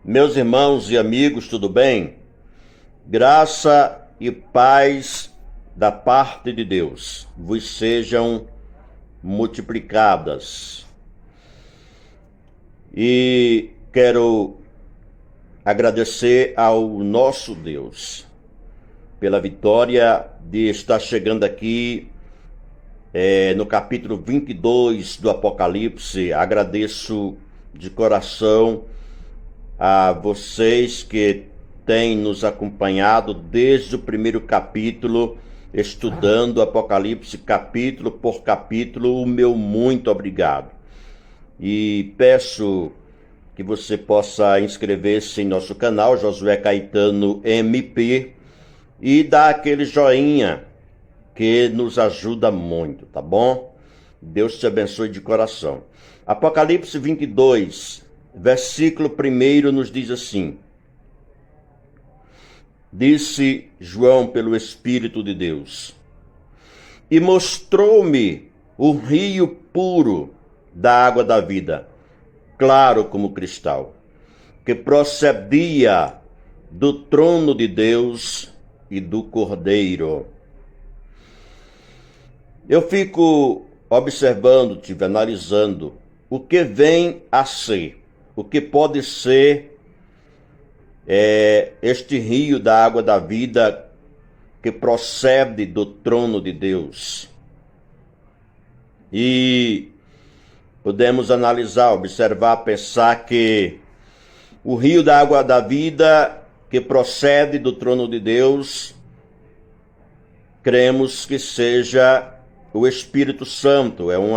Meus irmãos e amigos, tudo bem? Graça e paz da parte de Deus vos sejam multiplicadas. E quero agradecer ao nosso Deus pela vitória de estar chegando aqui no capítulo 22 do Apocalipse. Agradeço de coração a vocês que têm nos acompanhado desde o primeiro capítulo, estudando Apocalipse capítulo por capítulo. O meu muito obrigado. E peço que você possa inscrever-se em nosso canal, Josué Caetano MP, e dar aquele joinha que nos ajuda muito, tá bom? Deus te abençoe de coração. Apocalipse 22, versículo 1 nos diz assim: Disse João pelo Espírito de Deus, e mostrou-me o rio puro da água da vida, claro como cristal, que procedia do trono de Deus e do Cordeiro. Eu fico observando, analisando o que vem a ser, o que pode ser este rio da água da vida que procede do trono de Deus. E podemos analisar, observar, pensar que o rio da água da vida que procede do trono de Deus, cremos que seja o Espírito Santo. É um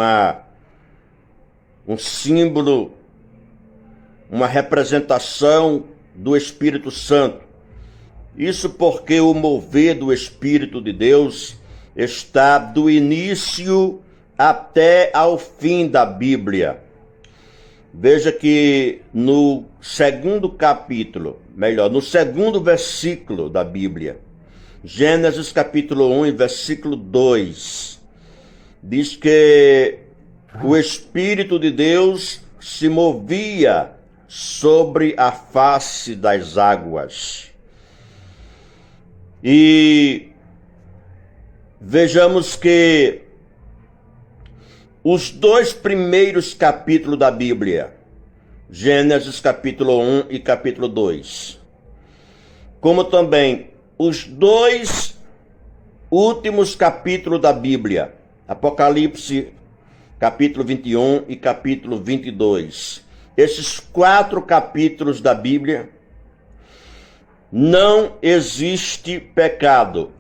símbolo, uma representação do Espírito Santo. Isso porque o mover do Espírito de Deus está do início até ao fim da Bíblia. Veja que no segundo versículo da Bíblia, Gênesis capítulo 1 e versículo 2, diz que o Espírito de Deus se movia sobre a face das águas. E vejamos que os dois primeiros capítulos da Bíblia, Gênesis capítulo 1 e capítulo 2, como também os dois últimos capítulos da Bíblia, Apocalipse capítulo 21 e capítulo 22, esses 4 capítulos da Bíblia, não existe pecado,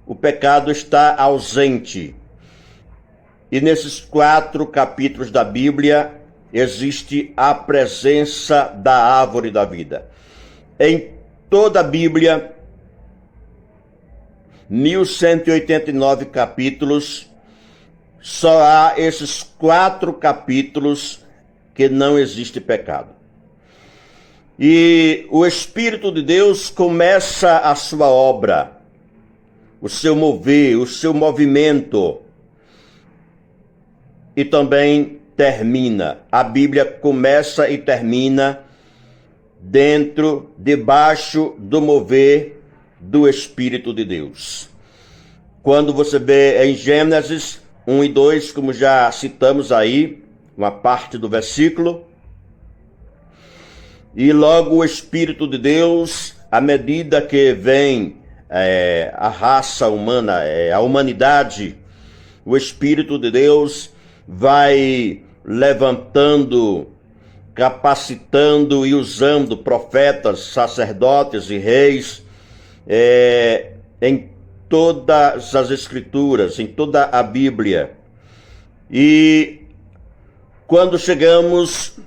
o pecado está ausente. E nesses 4 capítulos da Bíblia existe a presença da árvore da vida. Em toda a Bíblia, 1189 capítulos, só há esses 4 capítulos que não existe pecado. E o Espírito de Deus começa a sua obra, o seu mover, o seu movimento, e também termina. A Bíblia começa e termina debaixo do mover do Espírito de Deus. Quando você vê em Gênesis 1 e 2, como já citamos aí, uma parte do versículo, e logo o Espírito de Deus, à medida que vem a raça humana, a humanidade, o Espírito de Deus vai levantando, capacitando e usando profetas, sacerdotes e reis em todas as Escrituras, em toda a Bíblia. E quando chegamos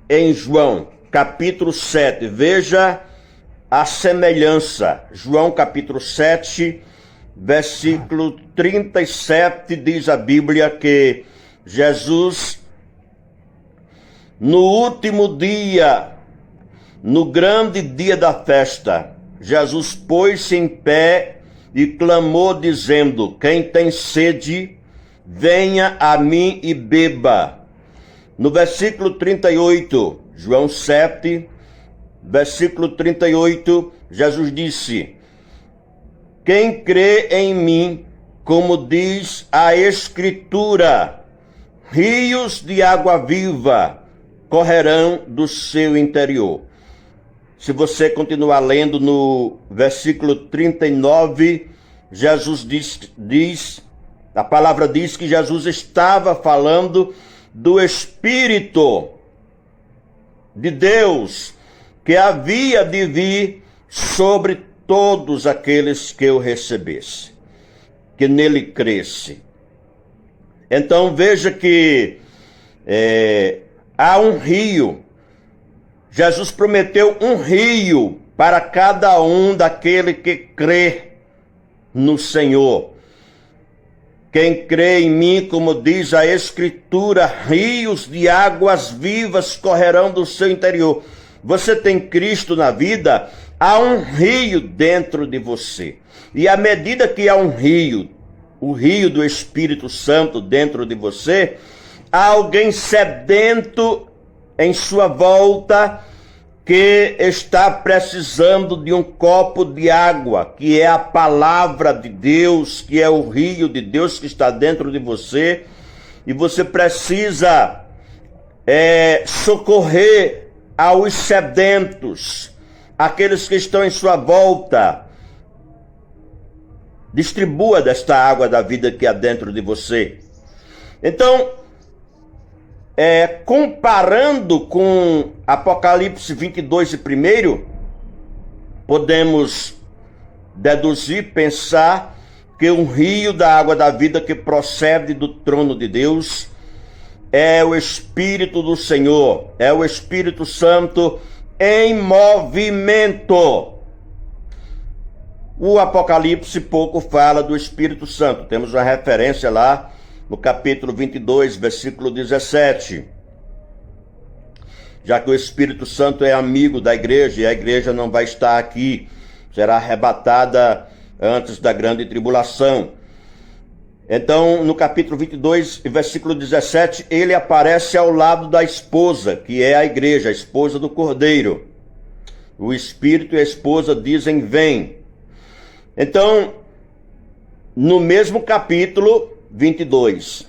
em João, capítulo 7, veja a semelhança. João, capítulo 7, versículo 37, diz a Bíblia que Jesus, no último dia, no grande dia da festa, Jesus pôs-se em pé e clamou dizendo: quem tem sede, venha a mim e beba. No versículo 38, João 7, versículo 38, Jesus disse: quem crê em mim, como diz a Escritura, rios de água viva correrão do seu interior. Se você continuar lendo no versículo 39, Jesus diz, a palavra diz que Jesus estava falando do Espírito de Deus que havia de vir sobre todos aqueles que o recebesse, que nele cresce. Então veja que há um rio. Jesus prometeu um rio para cada um daquele que crê no Senhor. Quem crê em mim, como diz a Escritura, rios de águas vivas correrão do seu interior. Você tem Cristo na vida, há um rio dentro de você. E à medida que há um rio, o rio do Espírito Santo dentro de você, há alguém sedento em sua volta que está precisando de um copo de água, que é a palavra de Deus, que é o rio de Deus que está dentro de você, e você precisa socorrer aos sedentos, aqueles que estão em sua volta. Distribua desta água da vida que há dentro de você. Então, comparando com Apocalipse 22 e 1, podemos deduzir, pensar que um rio da água da vida que procede do trono de Deus é o Espírito do Senhor, é o Espírito Santo em movimento. O Apocalipse pouco fala do Espírito Santo. Temos uma referência lá no capítulo 22, versículo 17. Já que o Espírito Santo é amigo da igreja, e a igreja não vai estar aqui, será arrebatada antes da grande tribulação. Então, no capítulo 22, versículo 17, ele aparece ao lado da esposa, que é a igreja, a esposa do Cordeiro. O Espírito e a esposa dizem: vem. Então, no mesmo capítulo 22,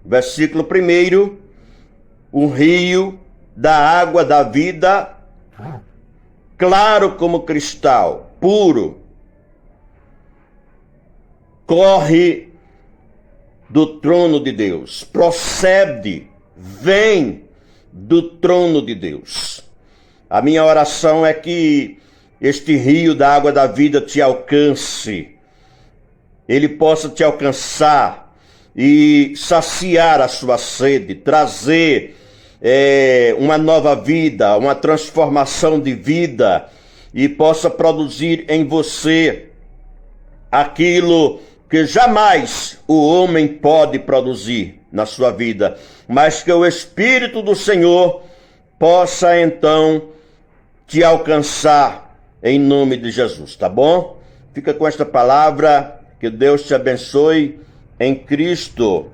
versículo 1, um rio da água da vida, claro como cristal, puro, corre do trono de Deus, procede, vem do trono de Deus. A minha oração é que este rio da água da vida te alcance, ele possa te alcançar e saciar a sua sede, trazer uma nova vida, uma transformação de vida, e possa produzir em você aquilo que jamais o homem pode produzir na sua vida, mas que o Espírito do Senhor possa então te alcançar em nome de Jesus, tá bom? Fica com esta palavra, que Deus te abençoe em Cristo.